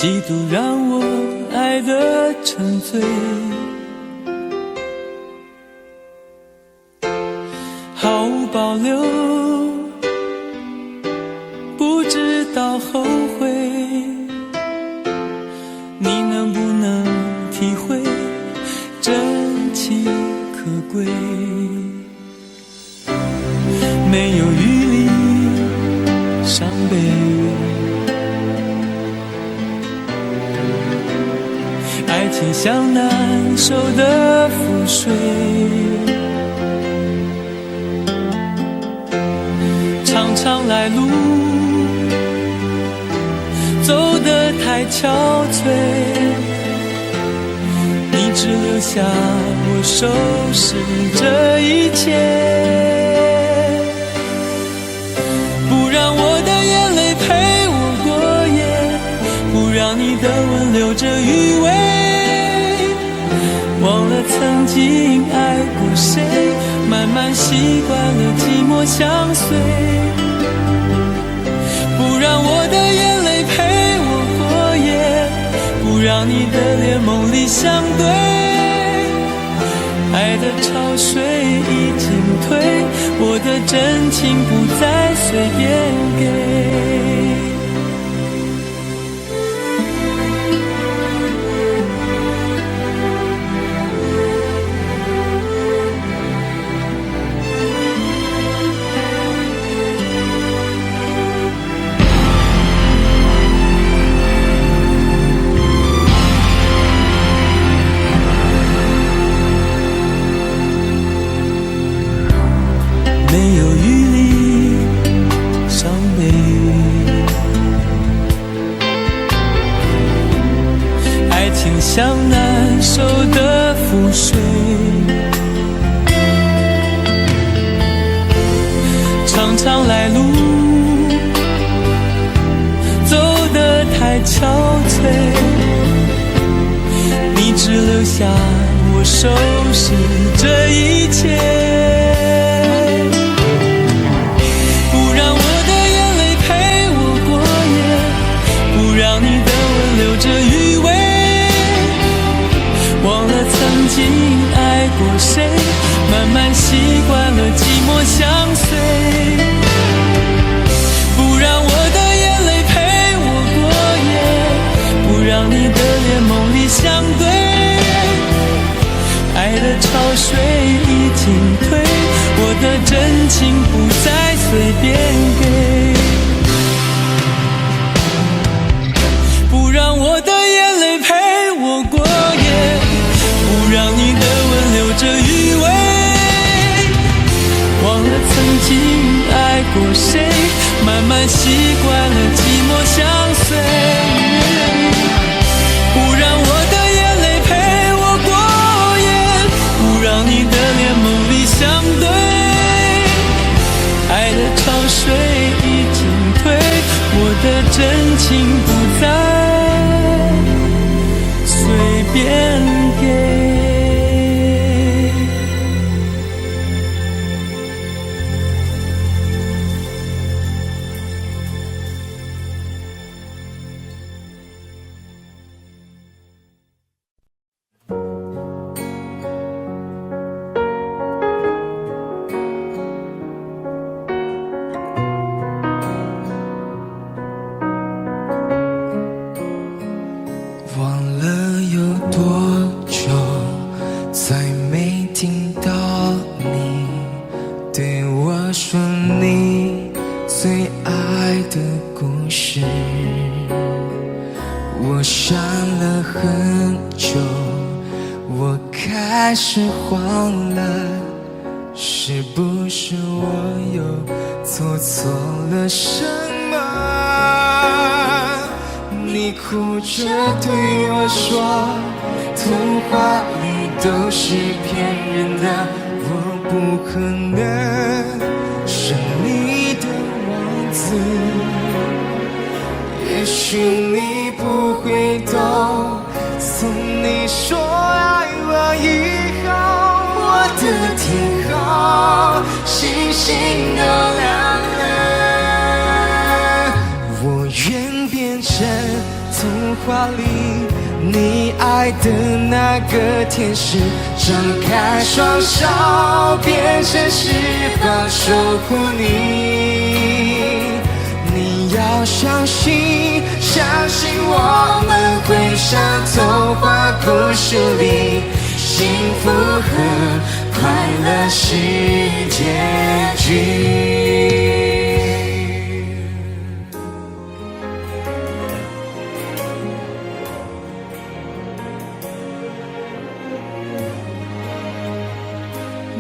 嫉妒让我爱得沉醉，毫无保留，不知道后悔。你能不能体会真情可贵？没有余力伤悲，爱情像难收的覆水，常常来路走得太憔悴，你只留下我收拾这一切，不让我的眼泪陪我过夜，不让你的吻留着余味，忘了曾经爱过谁，慢慢习惯了寂寞相随，不让我的眼泪陪我过夜，不让你的脸梦里相对，爱的潮水已经退，我的真情不再随便给。没有余力伤悲，爱情像难收的覆水，常常来路走得太憔悴，你只留下我收拾这一切，留着余味，忘了曾经爱过谁，慢慢习惯了寂寞相随，不让我的眼泪陪我过夜，不让你的脸梦里相对，爱的潮水已经退，我的真情不再随便给，让我的眼泪陪我过夜，不让你的吻留着余味，忘了曾经爱过谁，慢慢习惯了寂寞相随，不让我的眼泪陪我过夜，不让你的脸梦里相对，爱的潮水已经退，我的真情不再随便给。开始慌了，是不是我又做错了什么？你哭着对我说，童话里都是骗人的，我不可能是你的王子。也许你不会懂，从你说爱我以后，我的天空星星都亮了。我愿变成童话你爱的那个天使，张开双手变成翅膀守护你。你要相信，相信我们会像童话故事里，幸福和快乐是结局。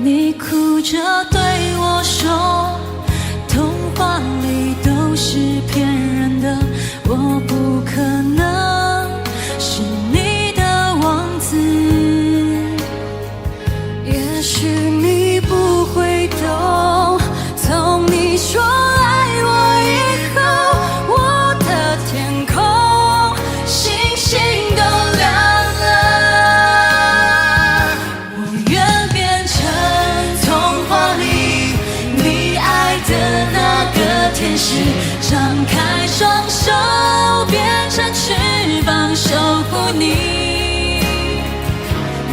你哭着对我说，童话里都是骗人的，我不可能是你的王子。也许你不会懂，从你说爱我以后，我的天空星星都亮了。我愿变成童话里你爱的那个天使，张开双手变成翅膀守护你。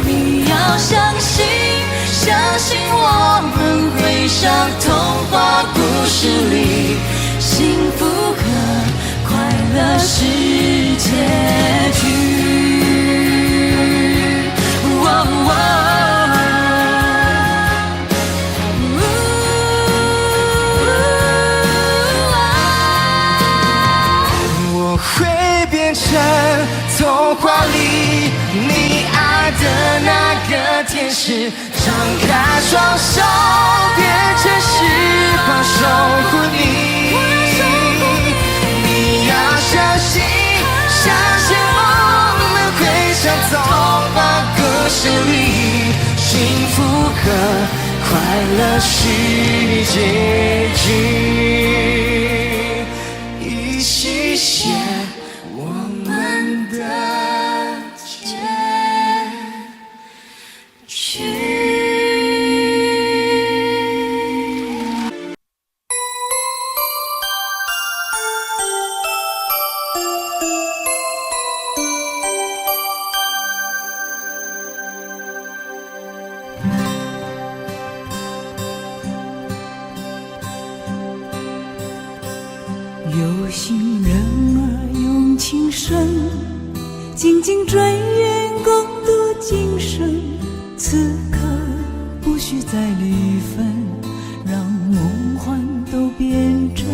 你要相信，相信我们会像童话故事里，幸福和快乐是结局。我会变成童话里你爱的那个天使，张开双手变成翅膀守护你。你要相信，相信我们会像童话故事里，幸福和快乐是结局。一起写我们的结局。有心人儿用情深，紧紧追愿共度今生。此刻不需再离分，让梦幻都变真。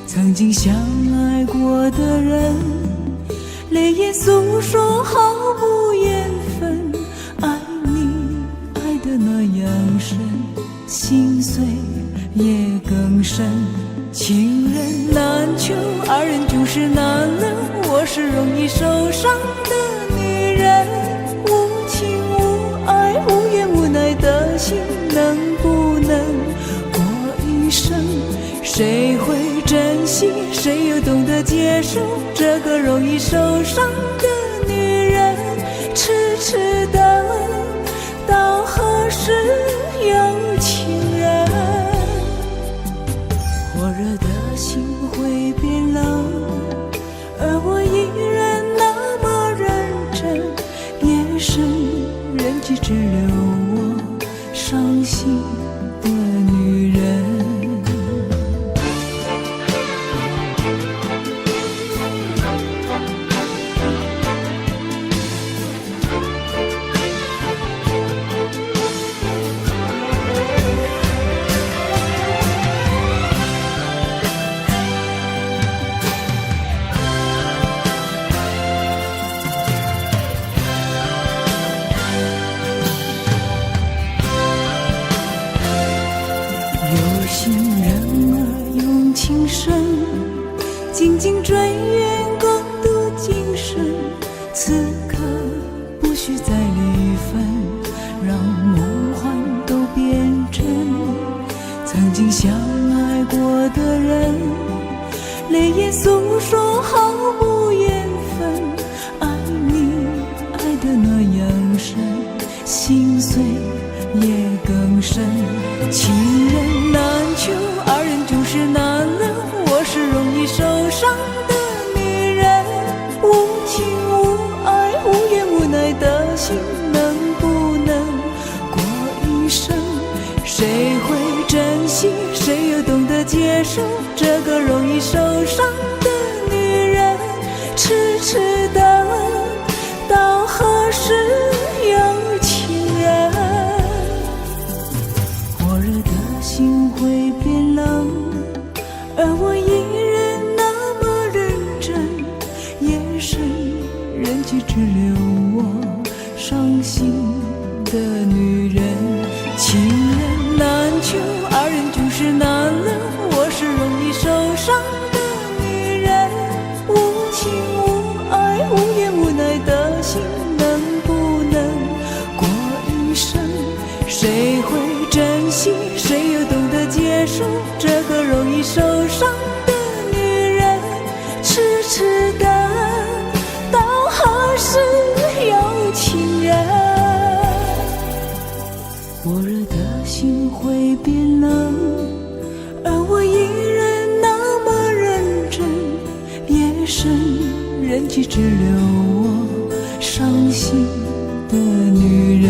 曾经相爱过的人，泪眼诉说毫无缘分。爱你爱得那样深，心碎也更深。情人难求，二人就是难能。我是容易受伤的女人，无情无爱无怨无奈的心，能不能过一生？谁会珍惜，谁又懂得接受这个容易受伤的女人？痴痴等，到何时有情人？火热的心会变冷，而我依然那么认真。夜深人迹只留我伤心的女人。紧紧追愿共度今生。此刻不需再离分，让梦幻都变真。曾经相爱过的人，泪眼诉说毫无缘分。爱你爱得那样深，心碎也更深。情人难求，二人就是难能。我是容易受伤的女人，无情无爱无接受这个容易受伤的女人，痴痴的到何时有情人？火热的心会变冷，而我依然那么认真，夜深人去只留我伤心的女人。情人难求，二人就是难了，我是容易受伤的女人，无情无爱无言无奈的心能不能过一生？谁会珍惜，谁又懂得接受这个容易受伤的女人，痴痴的到何时有情人？火热的心会变冷，而我依然那么认真，夜深人去只留我伤心的女人。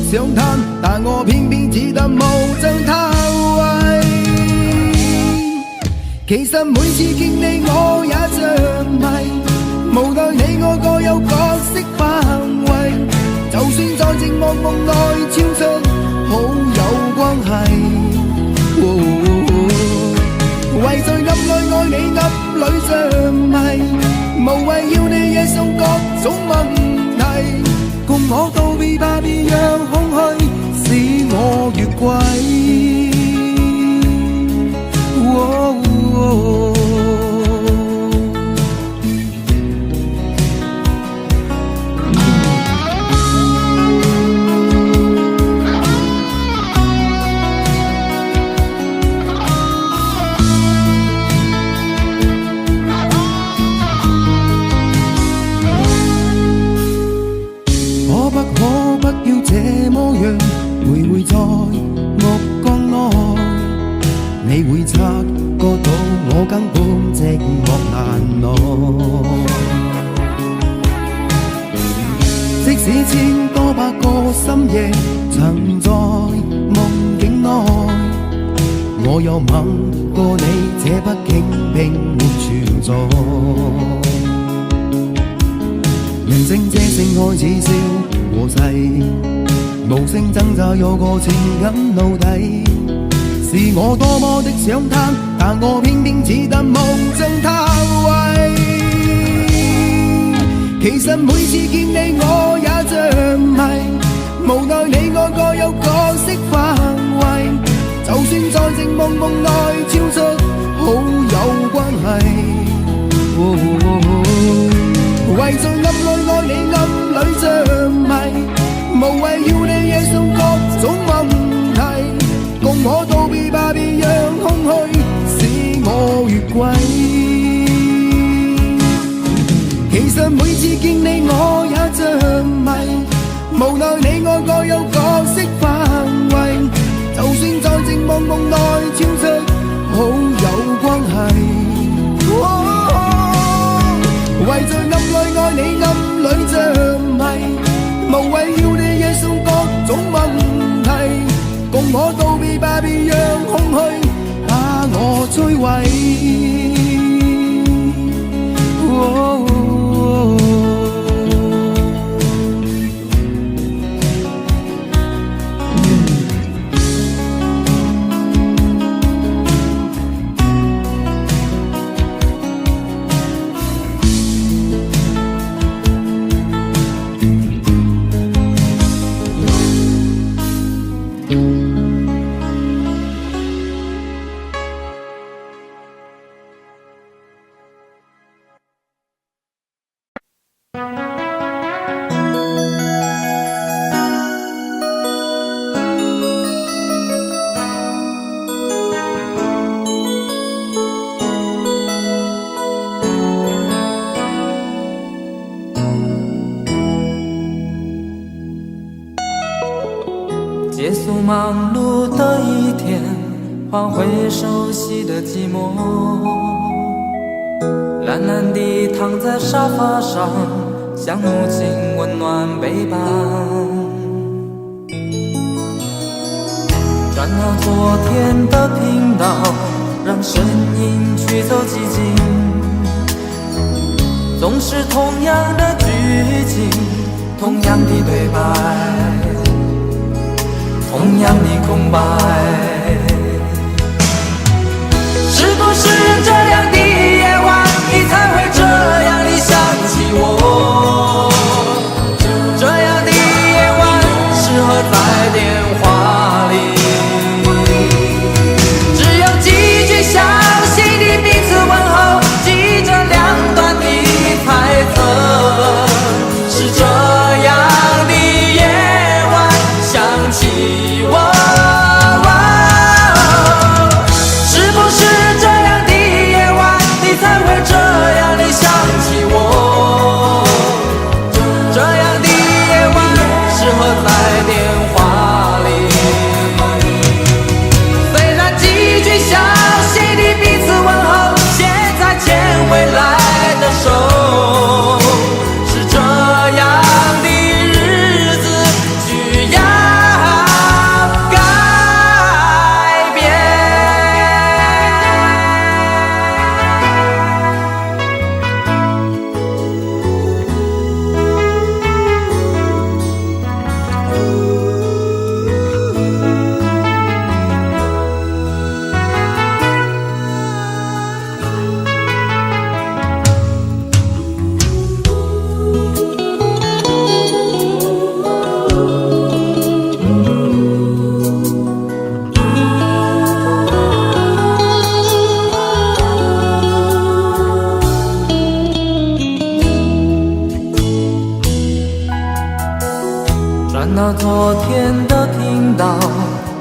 想贪，但我偏偏只得無將他為。其實每次見你我也着迷，無奈你我各有角色範圍，就算在寂寞夢內超出好友關係。為在暗內愛你暗裏着迷，無謂要你惹上各種問題。共我道別吧，別讓空虛使我越軌。徘徊在目光內，你會察覺到我根本寂寞難耐。即使千多百個深夜曾在夢境內，我有吻過你，這畢竟並沒存在。人生這性愛似笑和逝，無聲掙扎有個情感奴隸，是我多麼的想貪，但我偏偏只得無將他為。其實每次見你我也着迷，無奈你我各有角色範圍，就算在寂寞夢內超出好友關係。為在暗內愛你暗裏着迷，無謂要你惹上各種問題，共我道別吧，別讓空虛使我越軌。其實每次見你我也着迷，無奈你我各有角色範圍，就算在寂寞夢內超出好友關係。為在暗內愛你暗裏着迷，無謂要你惹上各種問題，共我道別吧，別讓空虛把我摧毀。忙碌的一天，换回熟悉的寂寞，懒懒地躺在沙发上，像母亲温暖背膀。转到昨天的频道，让声音驱走寂静，总是同样的剧情，同样的对白，同样的空白。是不是这样的夜晚，你才会这样地想起我？这样的夜晚适合在电话里，只有几句详细的彼此问候，记着两端的猜测。是这样的夜晚想起我，是不是这样的夜晚，你才会这样地想起我？这样的夜晚适合在电话里，虽然几句详细的彼此问候，现在牵未来的手，是这样的日子需要改变。转到昨天的频道，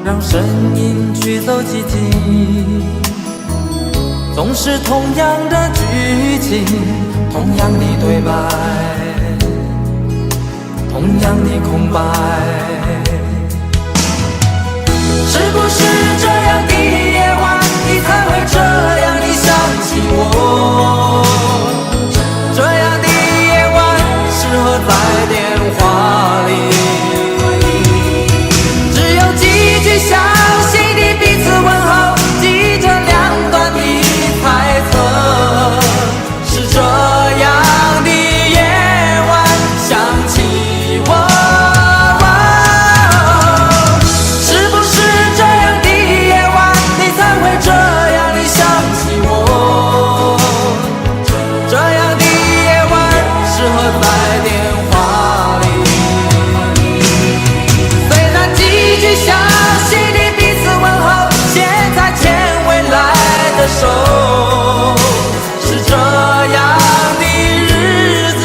让声音驱走寂静，总是同样的剧情，同样的对白，同样的空白。是不是这样的夜晚，你才会这样地想起我？这样的夜晚适合在电话里，只有几句详细的彼此问候，记着两端的猜测。是这样的夜晚想起我，是不是这样的夜晚，你才会这样地想起我？这样的夜晚适合在电话里，虽然几句详细的彼此问候，现在牵未来的手，是这样的日子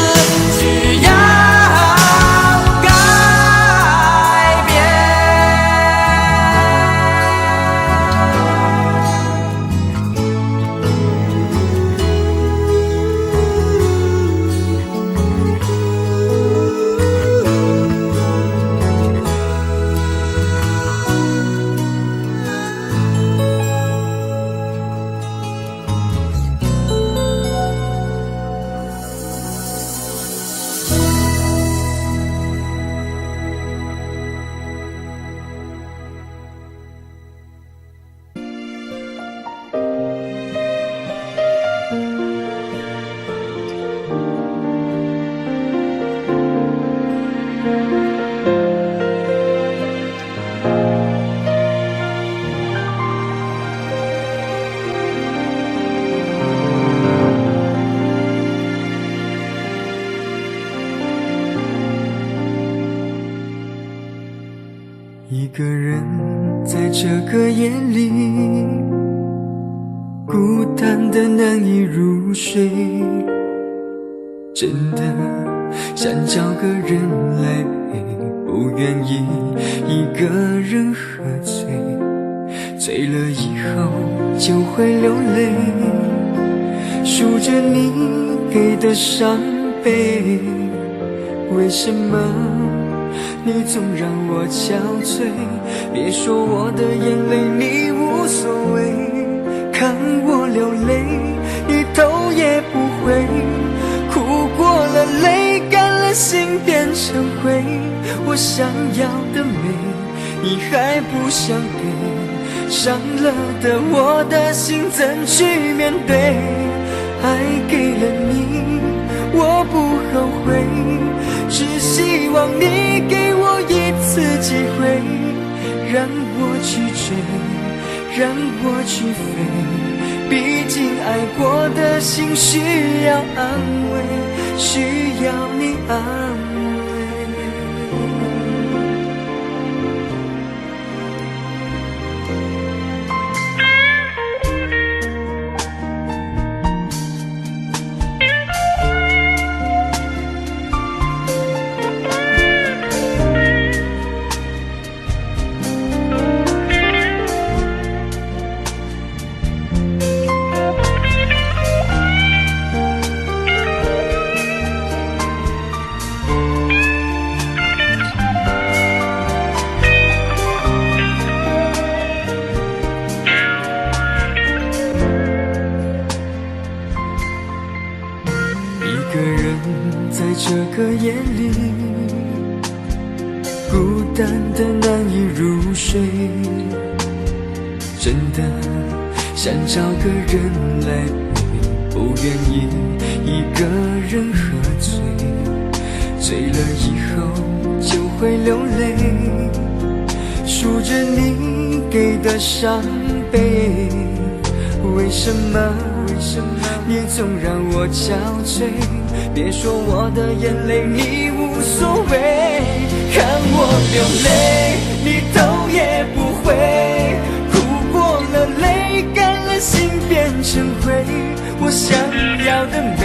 需要改变。一个人在这个夜里，孤单的难以入睡，真的想找个人来陪，不愿意一个人喝醉，醉了以后就会流泪，数着你给的伤悲，为什么你总让我憔悴。别说我的眼泪你无所谓，看我流泪一头也不回。哭过了泪干了心变成灰，我想要的美你还不想给，伤了的我的心怎去面对？爱给了你我不后悔，只希望你给我一次机会，让我去追，让我去飞。毕竟爱过的心需要安慰，需要你安慰。一个人在这个夜里，孤单的难以入睡，真的想找个人来陪，不愿意一个人喝醉，醉了以后就会流泪，数着你给的伤悲。为什么你总让我憔悴？别说我的眼泪你无所谓，看我流泪你头也不回，哭过了泪干了心变成灰。我想要的美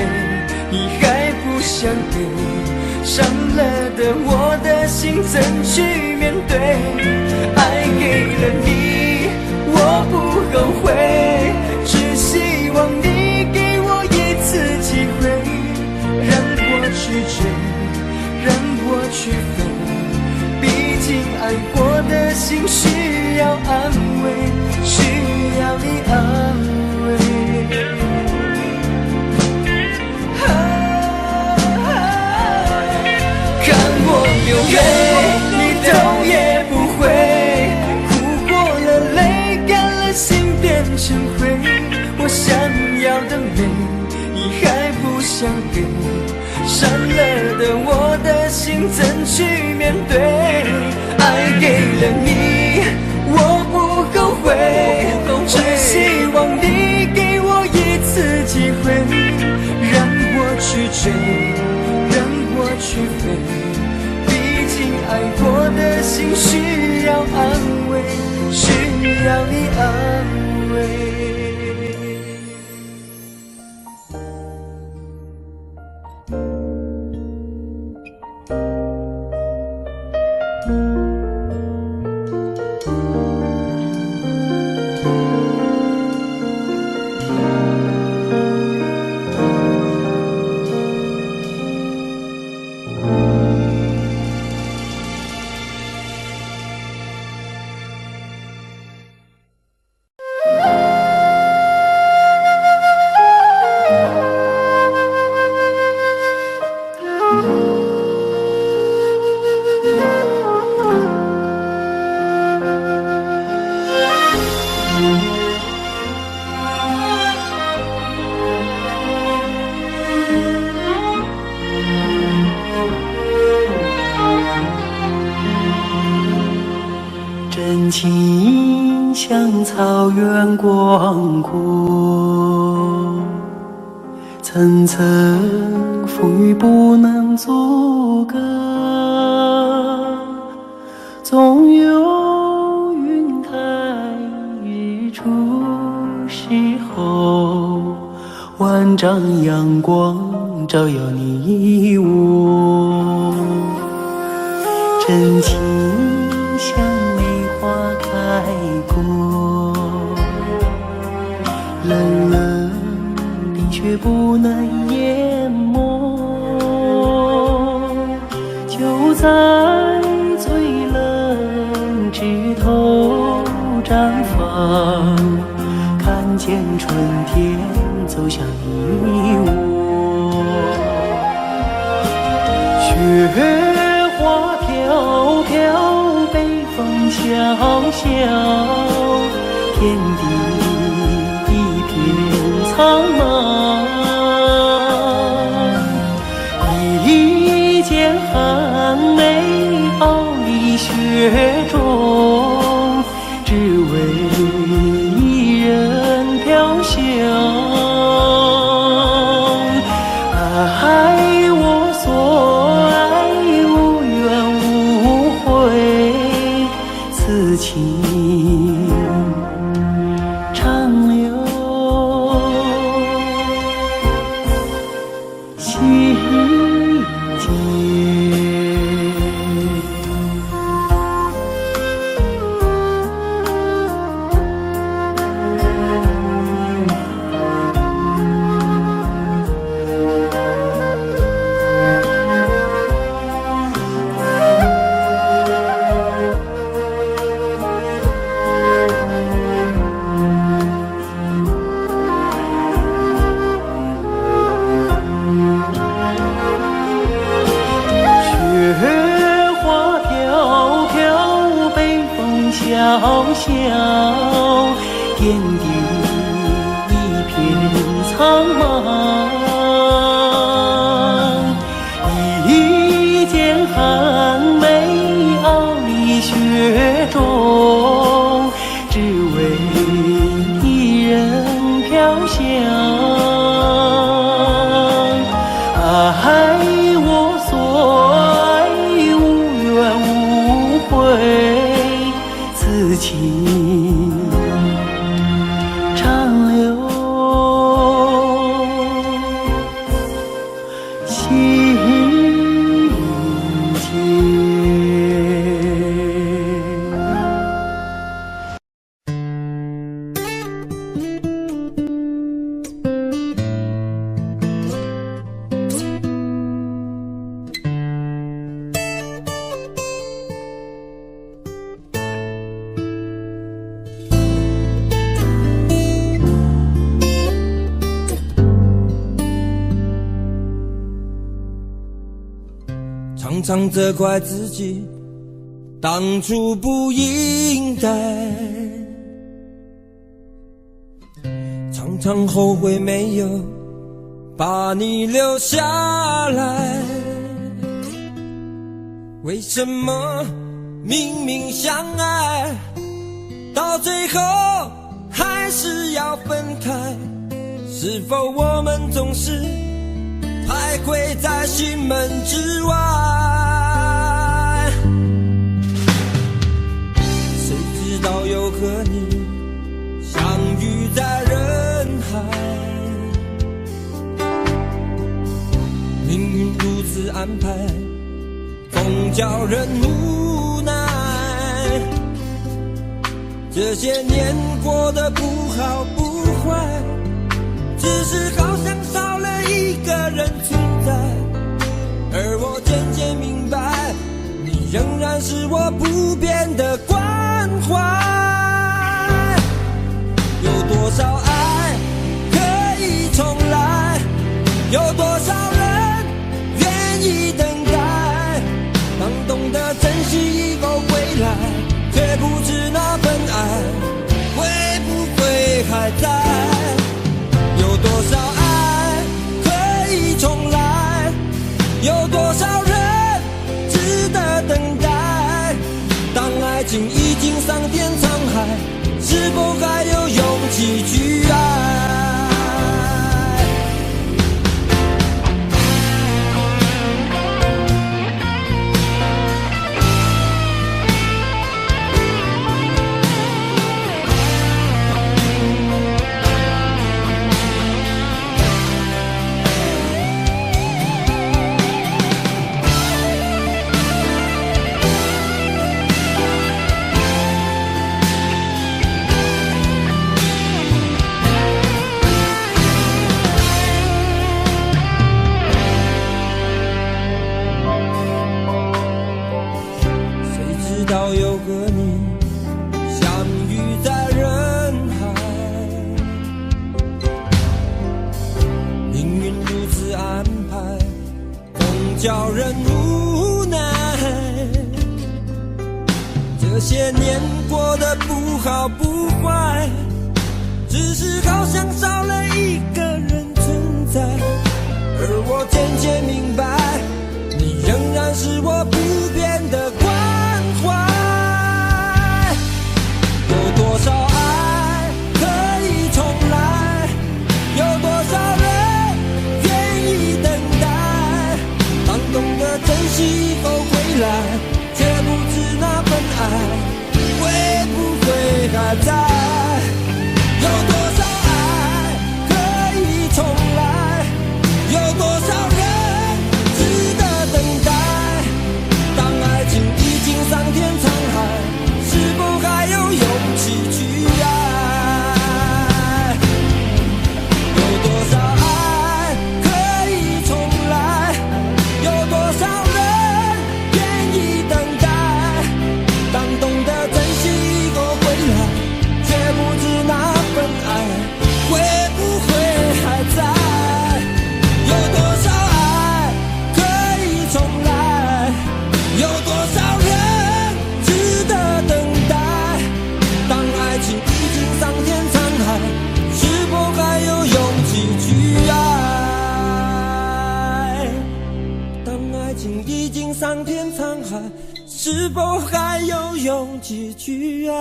你还不想给，伤了的我的心怎去面对？爱给了你我不后悔，只希望你给我一次机会，让我去追，让我去飞。毕竟爱过的心需要安慰，需要你安慰。看我流泪你头也不回，哭过了泪干了心变成灰。我想要的美你还不想给，伤了的我的心怎去面对？爱给了你我不后悔，只希望你给我一次机会，让我去追，让我去飞。毕竟爱过的心需要安慰，需要你安慰。真情像草原广阔，层层风雨不能阻隔，总有云开日出时候，万丈阳光照耀你我。真情像梅花开过，冷冷冰雪不能淹没，就在头绽放，看见春天走向你我。雪花飘飘，北风萧萧，天地一片苍茫。一剪寒梅傲立雪中，只为一人飘香。爱我所爱，无怨无悔，此情长留心间。雪花飘飘，北风萧萧，天地一片苍茫。一剪寒梅傲立雪中，只为一人飘香。爱我所爱，无怨无悔，此情长留心间。常常责怪自己当初不应该，常常后悔没有把你留下来。为什么明明相爱，到最后还是要分开？是否我们总是徘徊在心门之外？谁知道又和你相遇在人海，命运如此安排，总叫人无奈。这些年过得不好不坏，只是好像少了一个人存在，而我渐渐明白，你仍然是我不变的关怀。有多少爱可以重来，有多少人愿意等待，当懂得珍惜以后归来，却不知那份爱会不会还在。有多少爱可以重来，有多少人值得等待，当爱情已经桑田沧海，是否还有勇气去爱？安排，更叫人无奈。这些年过得不好不坏，只是好像少了一个人存在。而我渐渐明白，你仍然是我不变的关怀。有多少爱可以重来，有多少人愿意等待。当懂得珍惜以后回来，却不知那份爱会不会还在。有多少爱可以重来，有多少人值得等待。当爱情已经桑田沧海，是否还有勇气去爱？有多少爱可以重来，有多少人愿意等待。当懂得珍惜以后回来，却不知那份爱会不会还在。有多少爱可以重来，有多少人值得等待。当爱情已经桑田沧海，是否还有勇气去爱？当爱情已经桑田沧海，是否还有勇气去爱？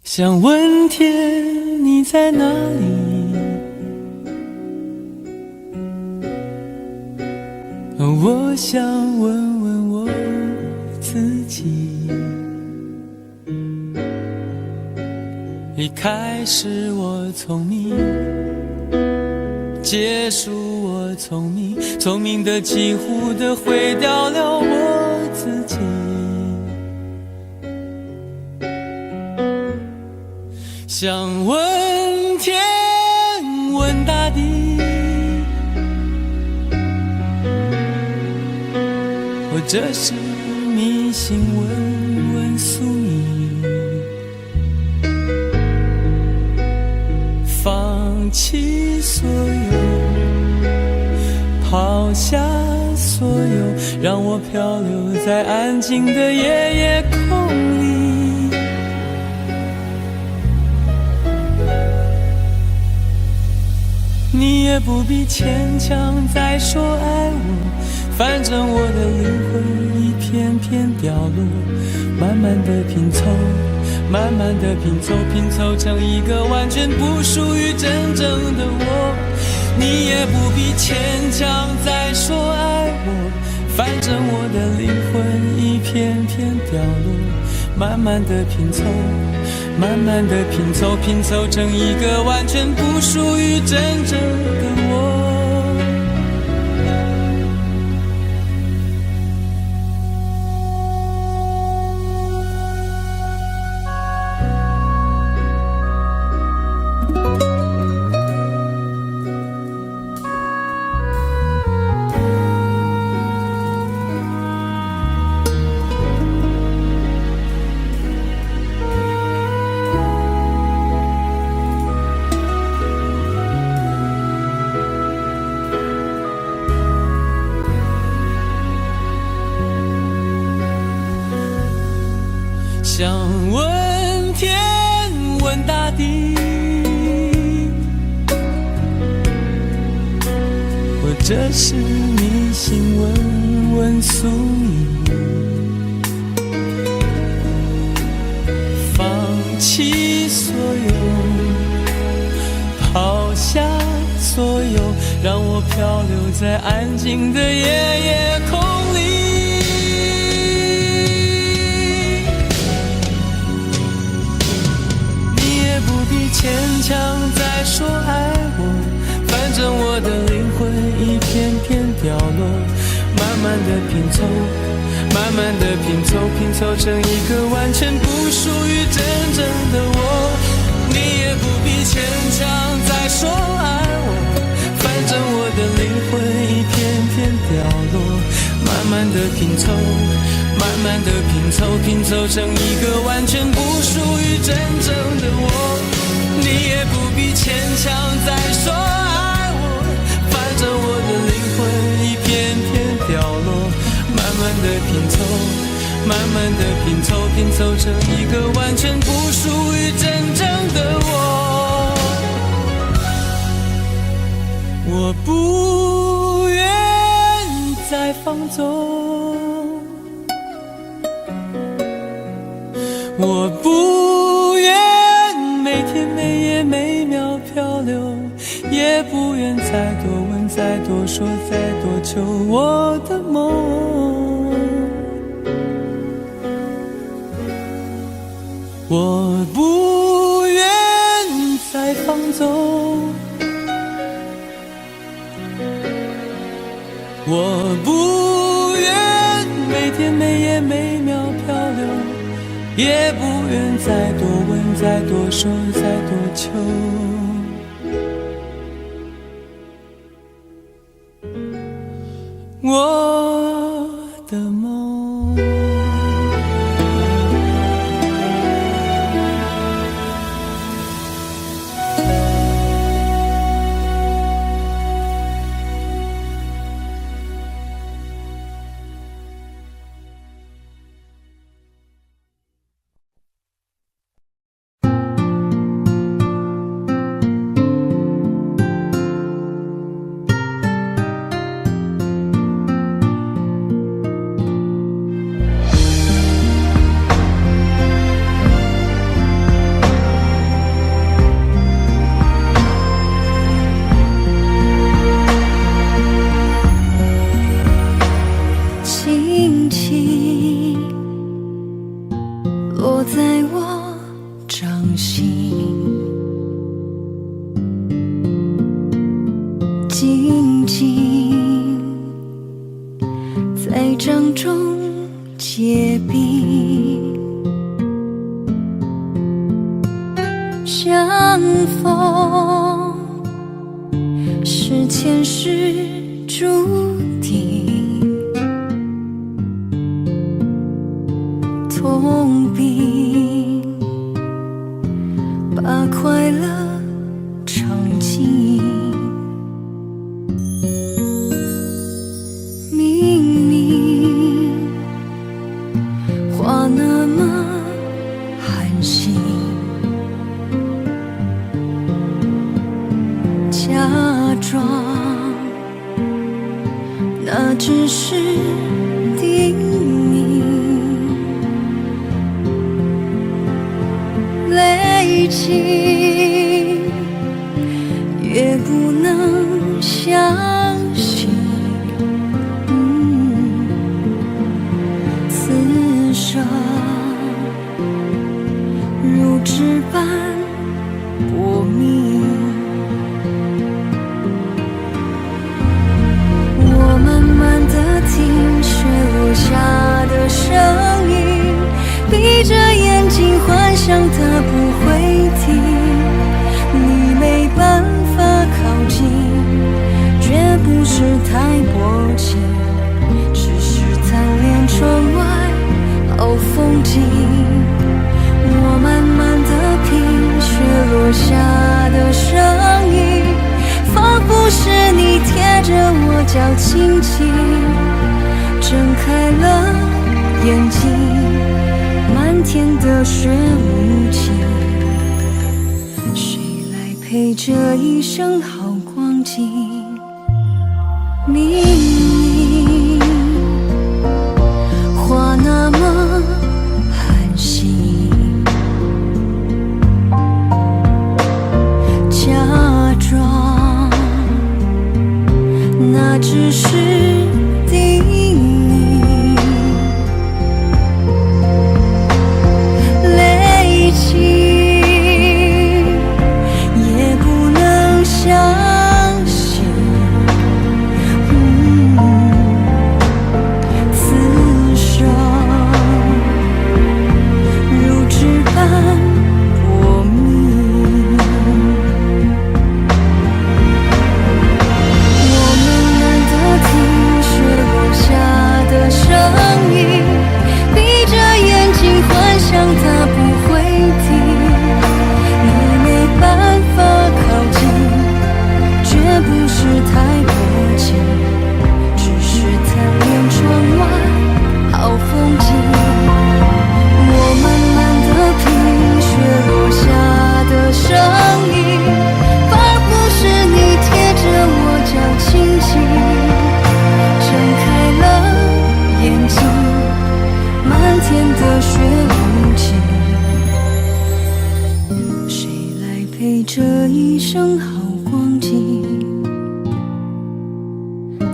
想问天你在哪里，我想问问我自己。一开始我聪明，结束我聪明，聪明的几乎的毁掉了我自己。想问天问大地，或者是迷信问问宿命，放弃所有，抛下所有，让我漂流在安静的夜夜空里。你也不必牵强再说爱我，反正我的灵魂一片片掉落，慢慢的拼凑，慢慢的拼凑，拼凑成一个完全不属于真正的我。你也不必牵强再说爱我，反正我的灵魂一片片掉落，慢慢的拼凑，慢慢的拼凑，拼凑成一个完全不属于真正的我。想问天问大地，或者是迷信问问宿命，放弃所有，抛下所有，让我漂流在安静的夜夜空里。牵强再说爱我，反正我的灵魂一片片掉落，慢慢的拼凑，慢慢慢的拼凑，拼凑成一个完全不属于真正的我。你也不必牵强再说爱我，反正我的灵魂一片片掉落。慢慢的拼凑，慢慢的拼凑，拼凑成一个完全不属于真正的我。你也不必牵强再说爱我，反正我的灵魂一片片掉落。慢慢的拼凑，慢慢的拼凑，拼凑成一个完全不属于真正的我。我不愿再放纵，我不愿每天每夜每秒漂流，也不愿再多问再多说再多求我的梦。我不愿再放纵，我不愿每天每夜每秒漂流，也不愿再多问再多说再多求我的梦。静静在掌中结冰，相逢是前世注定，痛并把快乐尝尽。明明话那么寒心，假装那只是叮咛，累积越不能相信，此生如纸般薄命。我慢慢地听雪落下的声音，闭着眼睛幻想它不会停，你没办法靠近，绝不是太薄情，只是贪恋窗外好风景。我慢慢地品雪落下的声音，仿佛是你贴着我脚轻轻睁开了眼睛，漫天的雪无情，谁来陪这一生好光景？明明话那么寒心，假装那只是叮咛，累积也不能相信，景。谁来陪这一生好光景？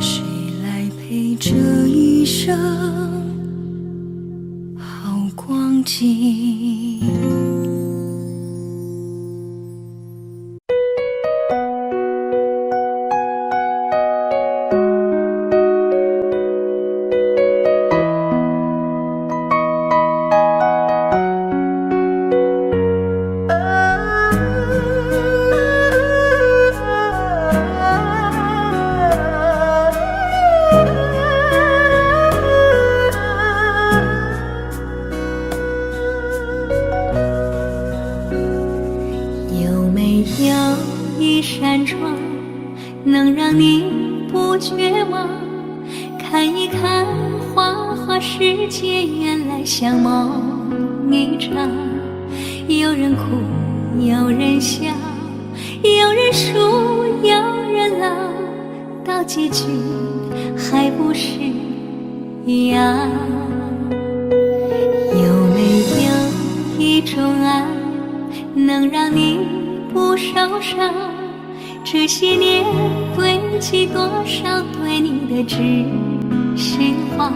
谁来陪这一生好光景？有没有一扇窗，能让你不绝望？看一看花花世界，原来像梦一场。有人哭，有人笑，有人输，有人老，到结局还不是一样。有没有一种爱，能让你不受伤？这些年堆积多少对你的知识话？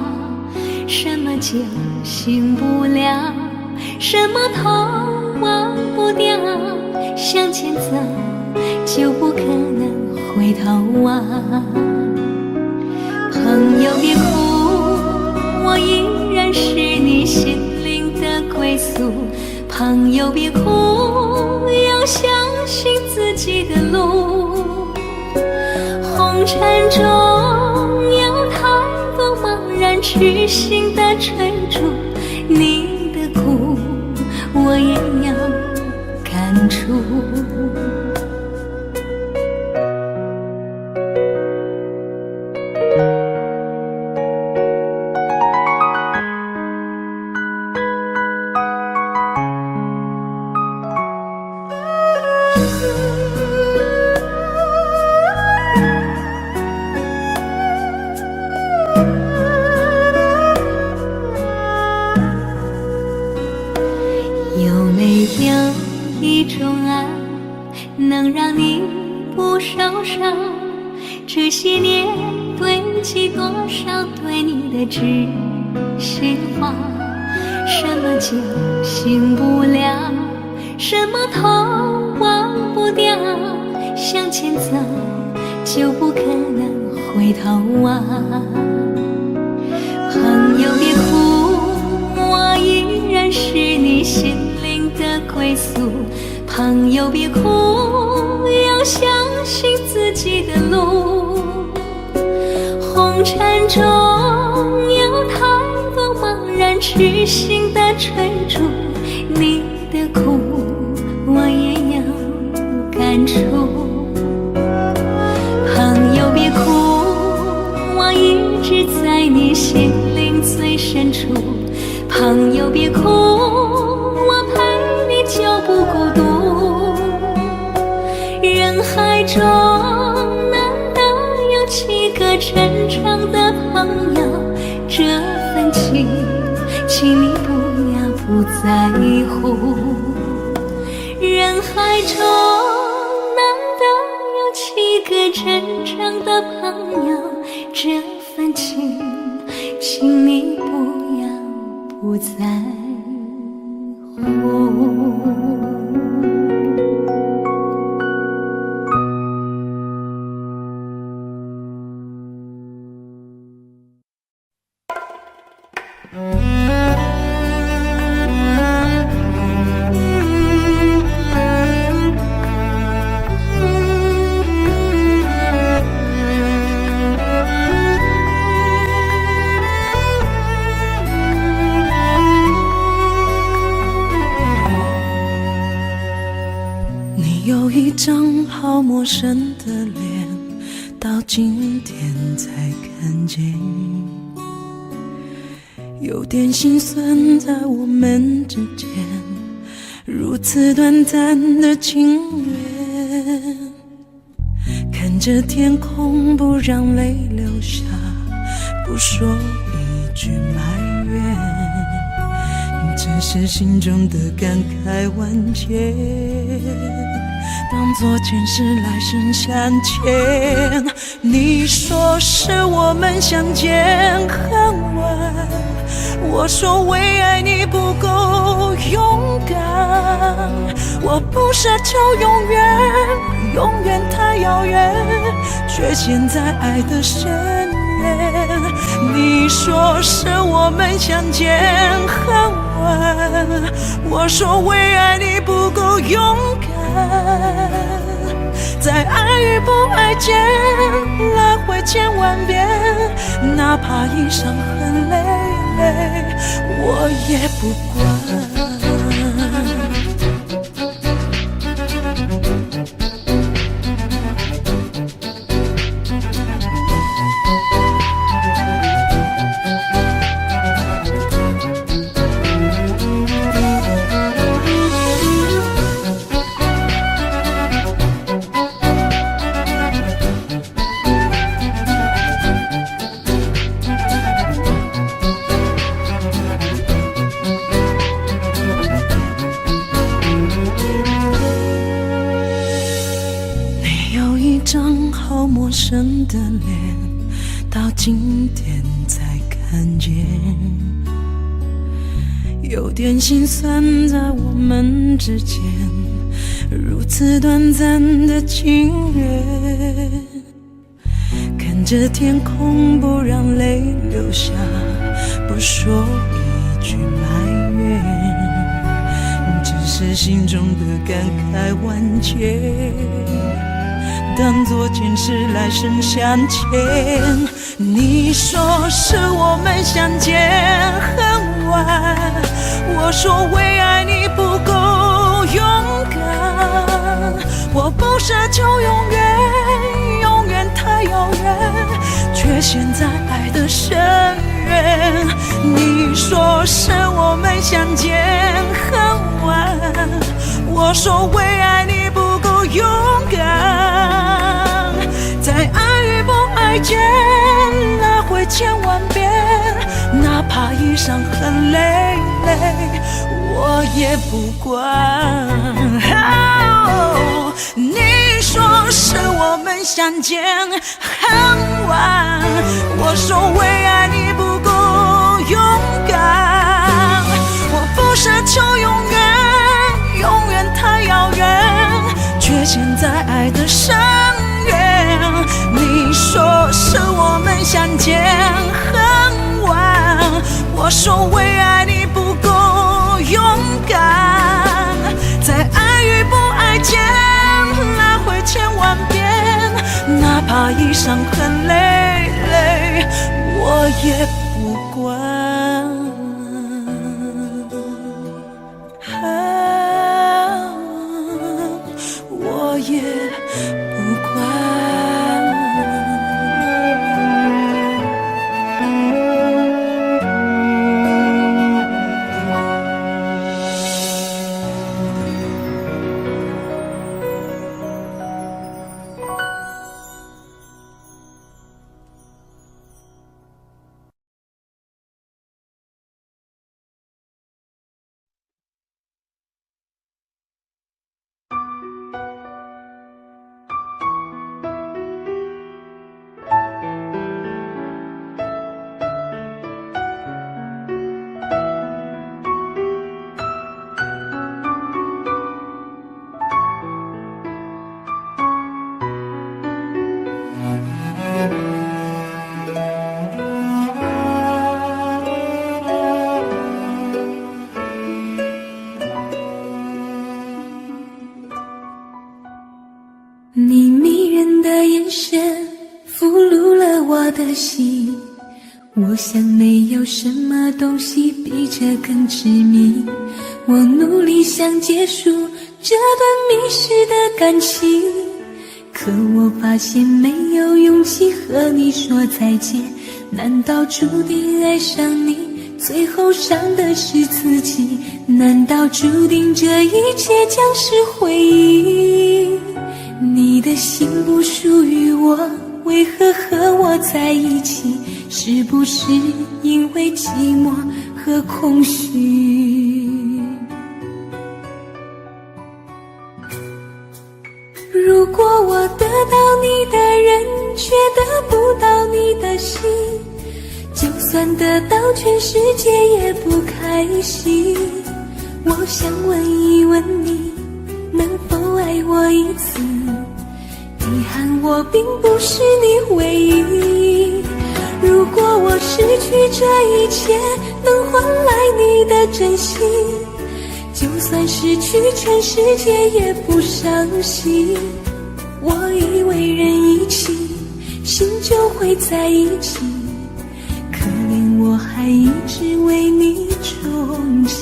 什么酒醒不了，什么痛忘不掉，向前走就不可能回头望。朋友别哭，我依然是你心灵的归宿。朋友别哭，要相信自己的路。红尘中有太多茫然痴心的追逐，你的苦我也有感触。有没有一种爱，能让你不受伤？这些年堆积多少对你的知识话？什么酒醒不了，什么痛忘不掉，向前走就不可能回头望。朋友别哭，我依然是你心灵的归宿。朋友别哭，要相信自己的路。红尘中有太多茫然痴心的追逐，你的苦我也有感触。朋友别哭，我一直在你心灵最深处。朋友别哭，我陪你就不孤独。人海中难得有几个真正的朋友，这份情请你不要不在乎。人海中难得有几个真正的朋友，这份情请你不要不在乎。有一张好陌生的脸，到今天才看见，有点心酸在我们之间，如此短暂的情缘。看着天空不让泪流下，不说一句埋怨，只是心中的感慨万千，当作前世来生相欠。你说是我们相见恨晚，我说为爱你不够勇敢。我不奢求永远，永远太遥远，却陷在爱的深渊。你说是我们相见恨晚，我说为爱你不够勇敢。在爱与不爱间来回千万遍，哪怕一伤痕累累，我也不管。陌生的脸，到今天才看见，有点心酸在我们之间，如此短暂的情缘。看着天空不让泪流下，不说一句埋怨，只是心中的感慨万千，当作前世来生相欠。你说是我们相见恨晚，我说为爱你不够勇敢。我不奢求永远，永远太遥远，却陷在爱的深渊。你说是我们相见恨晚，我说为爱你不够勇敢。在爱与不爱间来回千万遍，哪怕一伤痕累累，我也不管。你说是我们相见恨晚，我说为爱你不够勇敢。我不奢求永远，永远太遥远，却陷在爱的深渊。你说是我们相见恨晚，我说为爱你不够勇敢。在爱与不爱间来回千万遍，哪怕一伤痕累累，我也不管。我也不管。你迷人的眼神俘虏了我的心，我想没有什么东西比这更致命。我努力想结束这段迷失的感情，可我发现没有勇气和你说再见。难道注定爱上你，最后伤的是自己？难道注定这一切将是回忆？你的心不属于我，为何和我在一起？是不是因为寂寞和空虚？却得不到你的心，就算得到全世界也不开心。我想问一问你，能否爱我一次？遗憾我并不是你唯一。如果我失去这一切，能换来你的真心，就算失去全世界也不伤心。我以为人一起，心就会在一起，可怜我还一直为你钟情。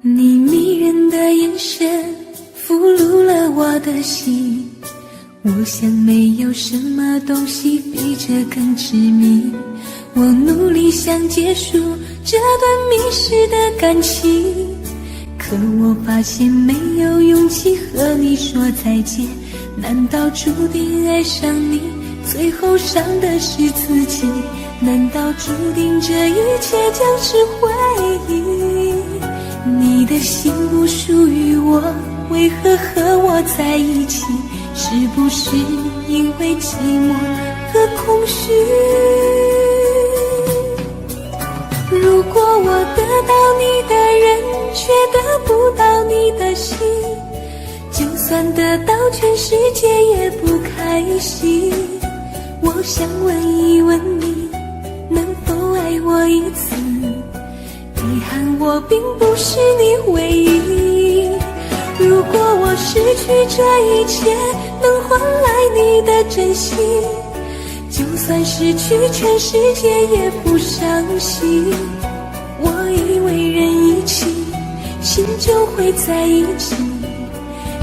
你迷人的眼神俘虏了我的心，我想没有什么东西比这更致命。我努力想结束这段迷失的感情，可我发现没有勇气和你说再见。难道注定爱上你，最后伤的是自己？难道注定这一切将是回忆？你的心不属于我，为何和我在一起？是不是因为寂寞和空虚？如果我得到你的人，却得不到你的心，就算得到全世界也不开心。我想问一问你，能否爱我一次？遗憾我并不是你唯一。如果我失去这一切，能换来你的真心，就算失去全世界也不伤心。我以为人一起，心就会在一起，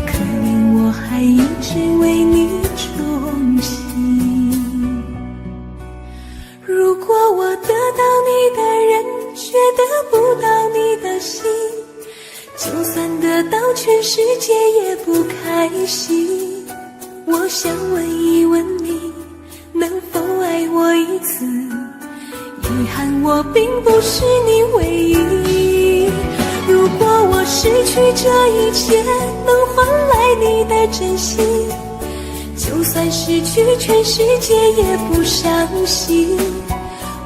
可怜我还一直为你钟情。如果我得到你的人，却得不到你的心，就算得到全世界也不开心。我想问一问你，能否爱我一次？遗憾我并不是你唯一。如果我失去这一切，能换来你的真心，就算失去全世界也不伤心。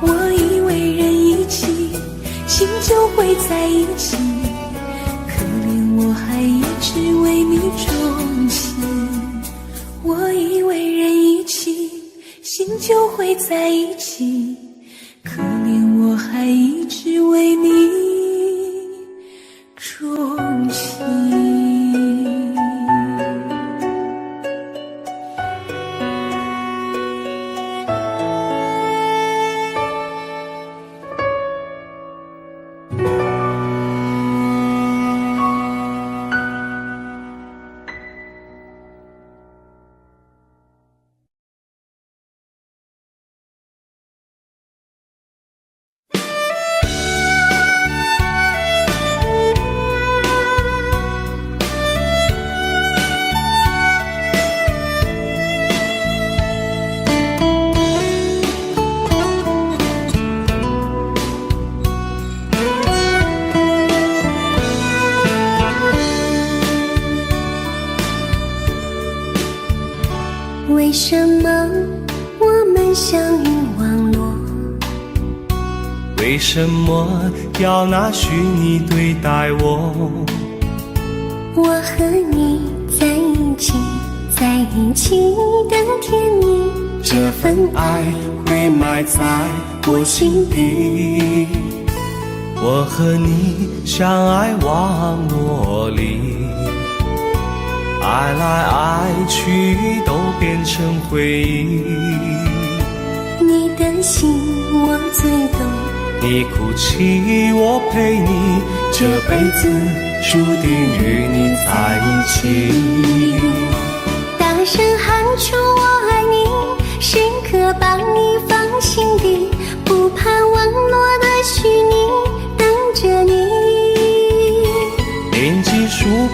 我以为人一起，心就会在一起，可怜我还一直为你钟情。我以为人一起，心就会在一起，可怜我还一直为你钟情。为什么我们相遇网络？为什么要拿虚拟对待我？我和你在一起，在一起的甜蜜，这份爱会埋在我心底。我和你相爱网络里，爱来爱去都变成回忆。你的心我最懂，你哭泣我陪你，这辈子注定与你在一起。大声喊出我爱你，时刻把你放心底，不怕网络的虚拟，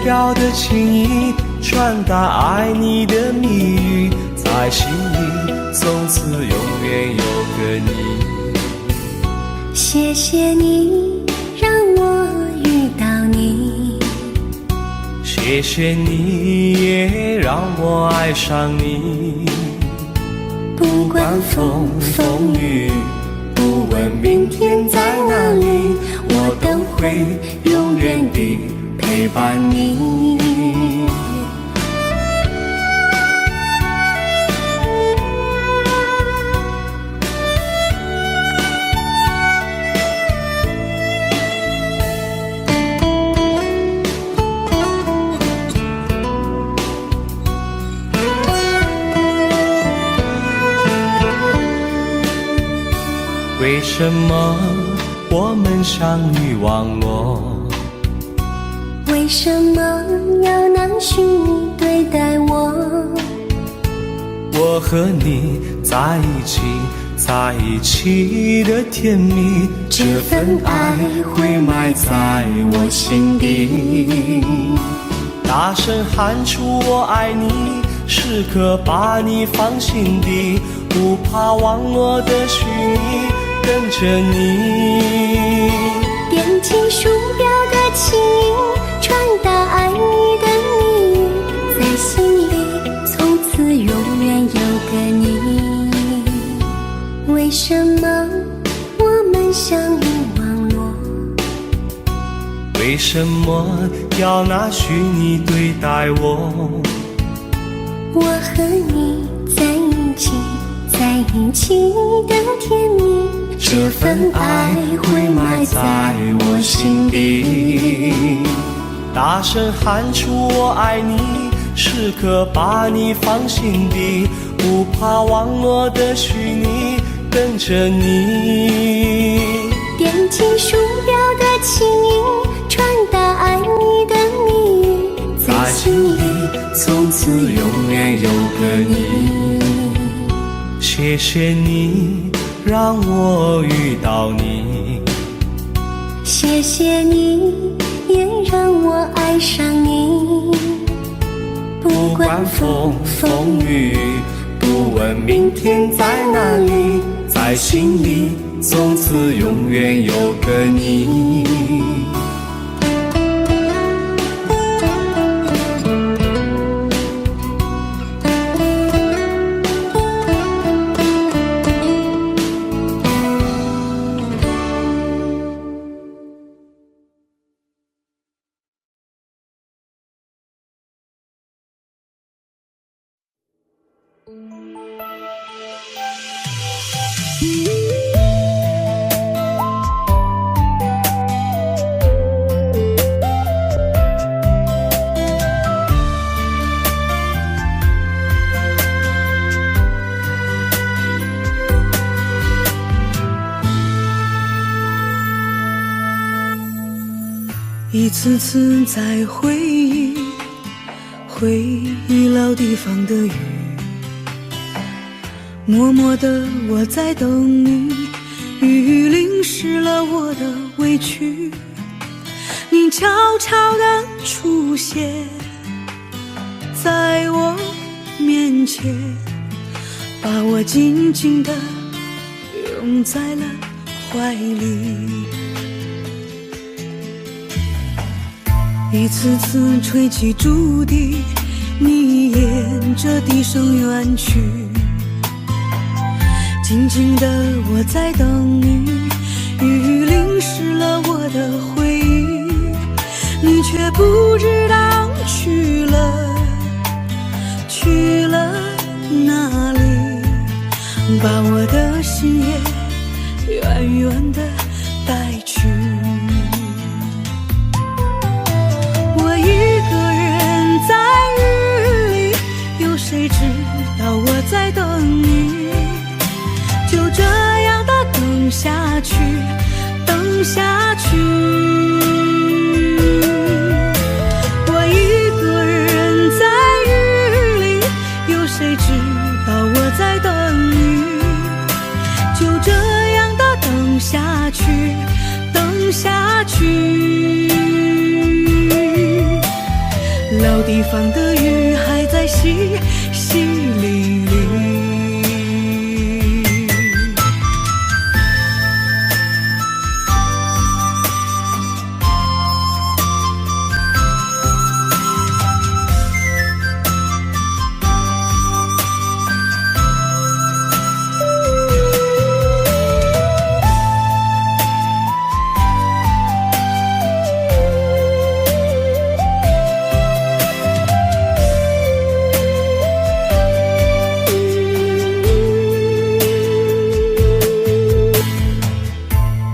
要的情意，传达爱你的谜语，在心里从此永远有个你。谢谢你让我遇到你，谢谢你也让我爱上你。不管风风雨，不问明天在哪里，我都会永远地陪伴你。为什么我们相遇网络？为什么要拿虚拟对待我？我和你在一起，在一起的甜蜜，这份爱会埋在我心底。大声喊出我爱你，时刻把你放心底，不怕网络的虚拟，跟着你。点击鼠标的情音，传达爱你的谜语，在心里从此永远有个你。为什么我们相遇网络？为什么要拿虚拟对待我？我和你在一起，在一起的甜蜜，这份爱会埋在我心底。大声喊出我爱你，时刻把你放心底，不怕网络的虚拟，跟着你。点击鼠标的情音，传达爱你的谜语，在心里从此永远有个你。谢谢你让我遇到你，谢谢你也让我爱上你。不管风风雨，不问明天在哪里，在心里从此永远有个你。一次次在回忆老地方的雨，默默的我在等你，雨淋湿了我的委屈，你悄悄地出现在我面前，把我紧紧地拥在了怀里。一次次吹起竹笛，你沿着笛声远去，静静的我在等你，雨淋湿了我的回忆，你却不知道去了哪里，把我的心也远远地带去。谁知道我在等你，就这样的等下去，等下去。我一个人在雨里，有谁知道我在等你，就这样的等下去，等下去。地方的雨还在淅淅沥沥。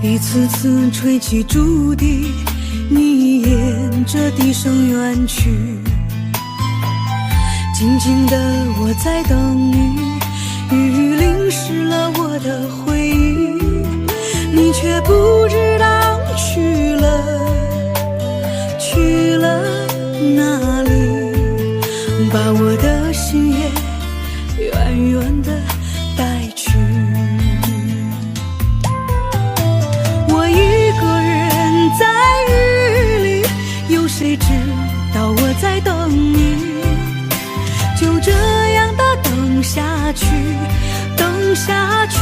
一次次吹起竹笛，你沿着笛声远去。静静的我在等你，雨淋湿了我的回忆，你却不知道去了哪里，把我的心也远远的带去。谁知道我在等你，就这样的等下去，等下去。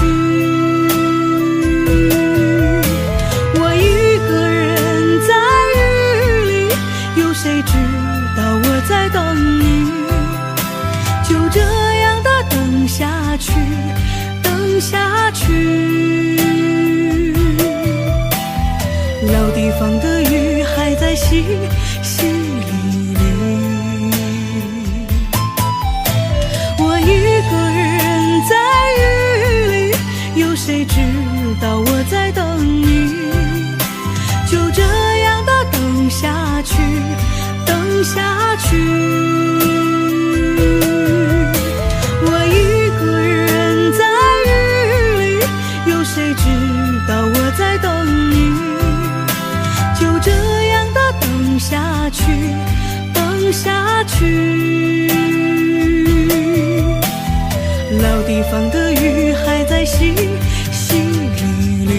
我一个人在雨里，有谁知道我在等你，就这样的等下去，等下去。老地方的雨还在淅淅沥沥，我一个人在雨里，有谁知道我在等你，就这样的等下去，等下去。我一个人在雨里，有谁知道我在等你，就这样的等下去，等下去。老地方的雨还在淅淅沥沥。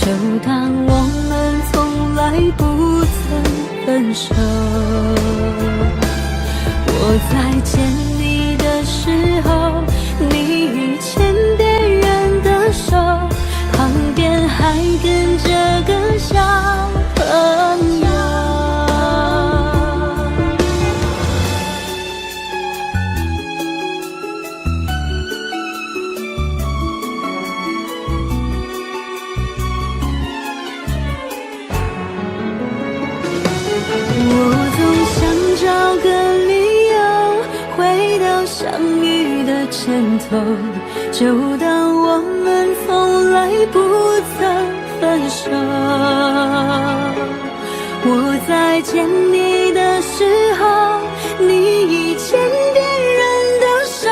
就当我们从来不曾分手。我在见你的时候，你已牵别人的手，旁边还跟着个小朋友。我总想找个理由回到相遇的前头，就当我们从来不曾分手。我在见你的时候，你已牵别人的手，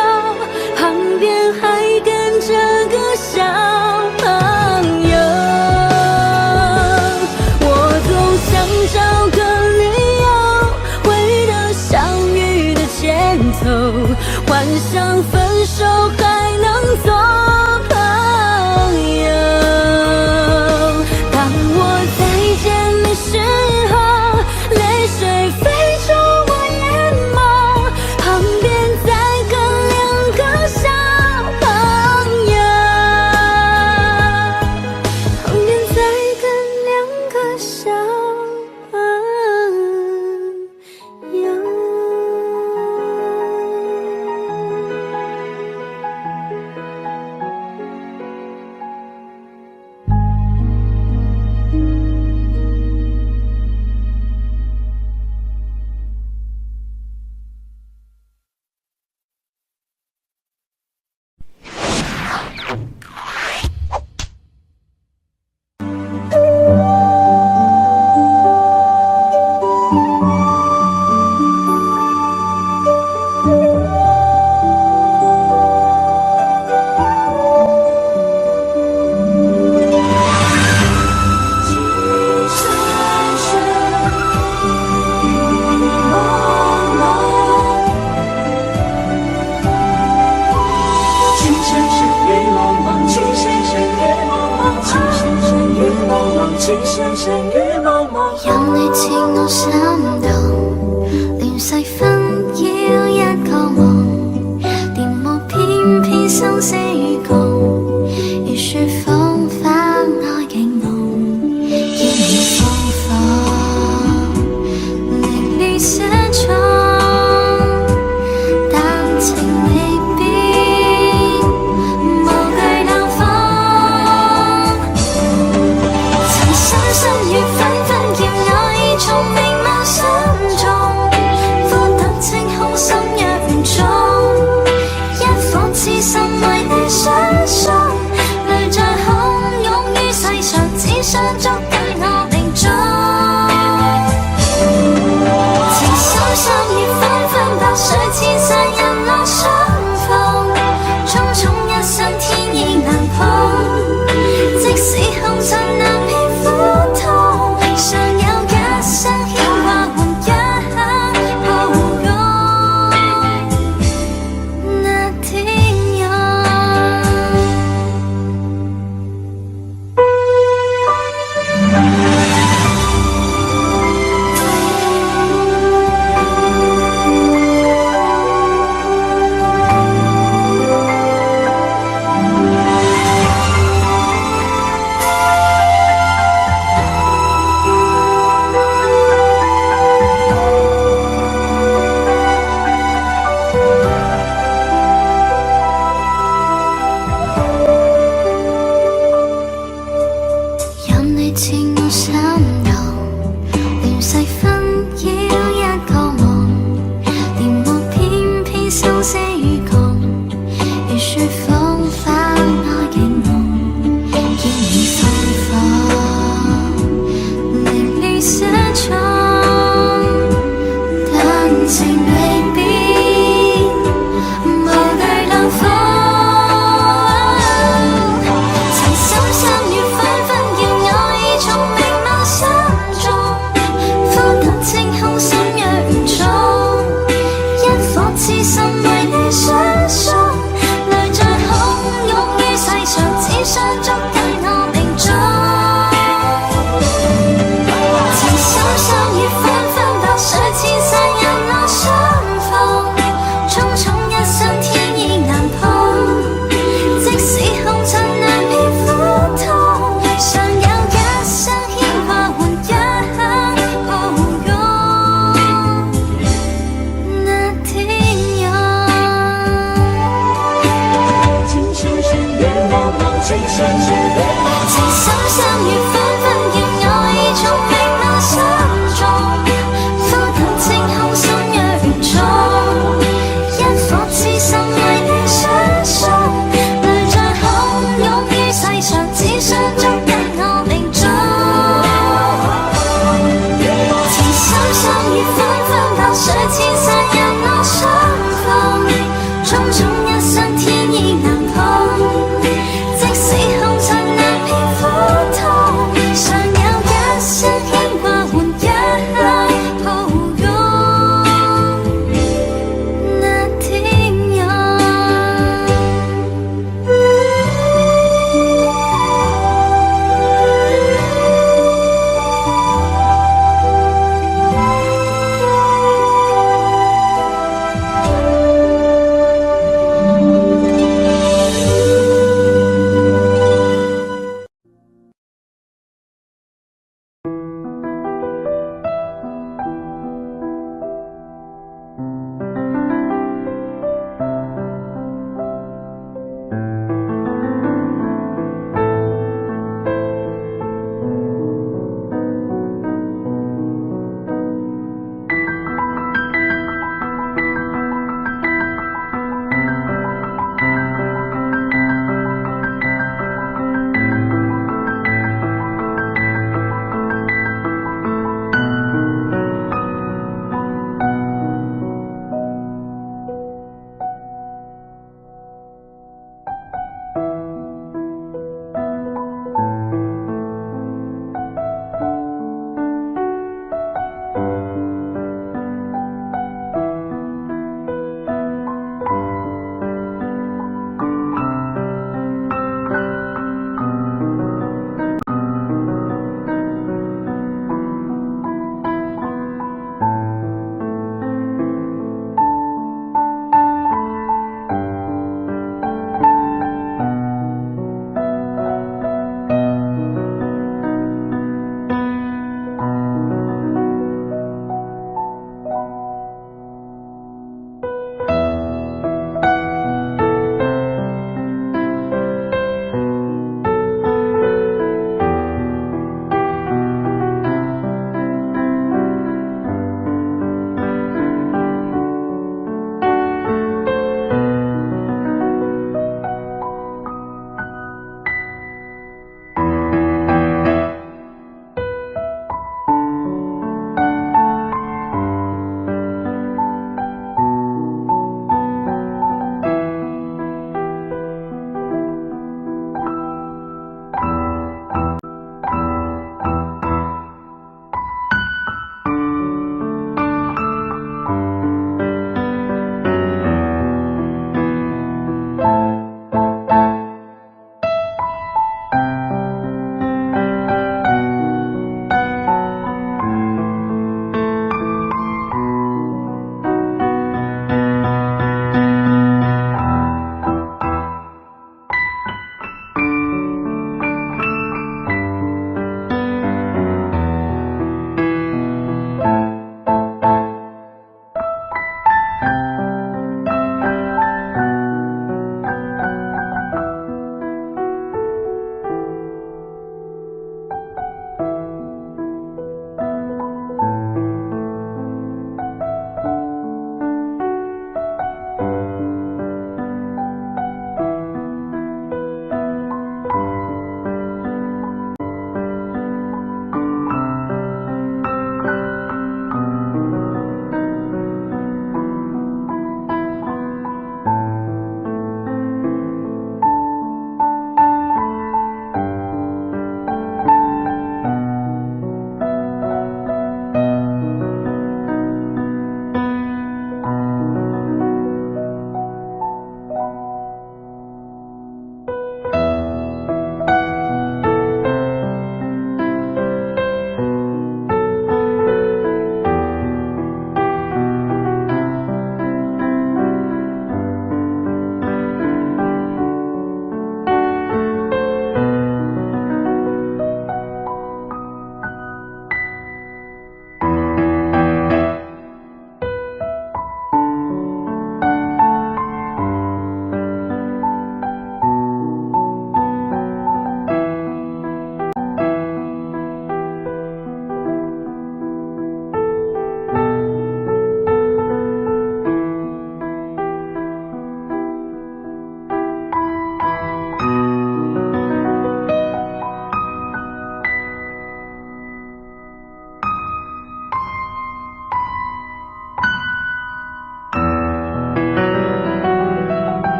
旁边还跟着个小朋友。我总想找个理由回到相遇的前头，幻想分手还能做朋友。当我再见你时候，泪水飞出我眼眸，旁边再跟两个小朋友，旁边再跟两个小朋友。有你似我心動，亂世紛擾一個夢，電幕偏偏生死與共，如雪風花愛景濃，見你風放，凌亂寫錯，但情未變，無懼冷風，曾深深與紛紛叫我已從明眸心中，苦等清空心若唔中，一顆痴心為你相送，淚在洶湧於世上，只想捉緊我命中。情深深與紛紛白水千世人落相逢，匆匆一生天意難碰，即使紅塵難免苦痛，尚有一生牽掛換一刻抱擁那天陽。有你似我心動，亂世紛擾一個夢，電幕偏偏生死與共，如雪風花愛景濃，見你風放，凌亂寫錯，但情未變，無懼冷風。曾深深與紛紛叫我已從明眸心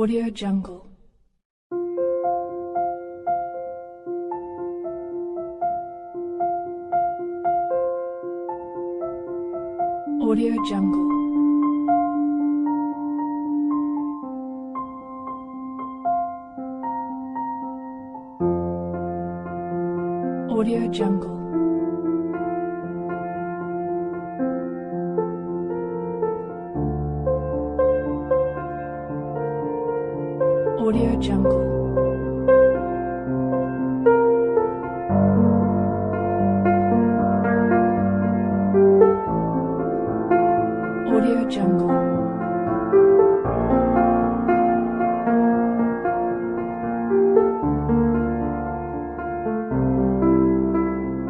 Audio Jungle. Audio Jungle. Audio Jungle. Audio Jungle. Audio Jungle.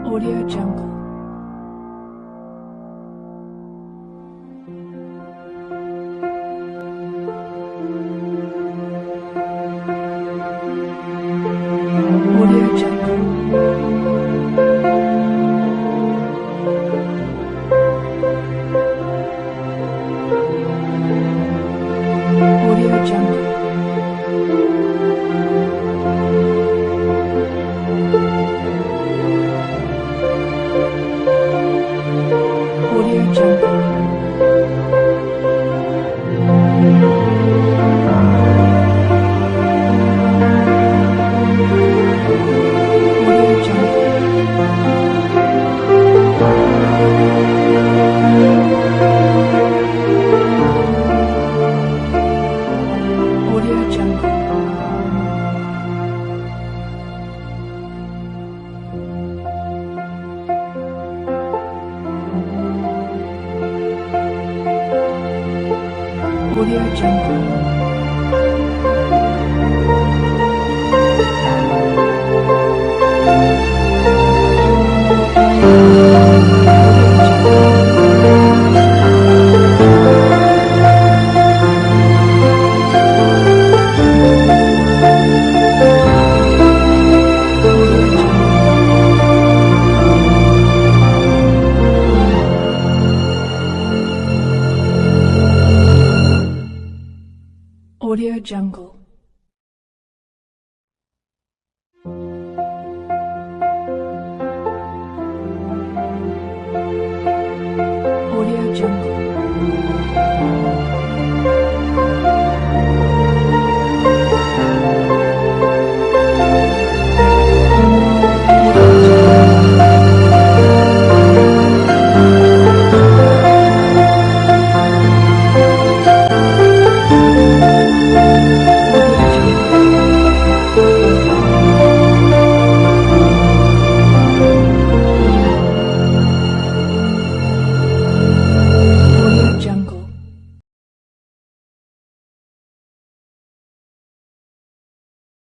Audio Jungle. Audio Jungle. Audio Jungle. Audio Jungle. Audio Jungle. Audio Jungle. Audio Jungle. Audio Jungle.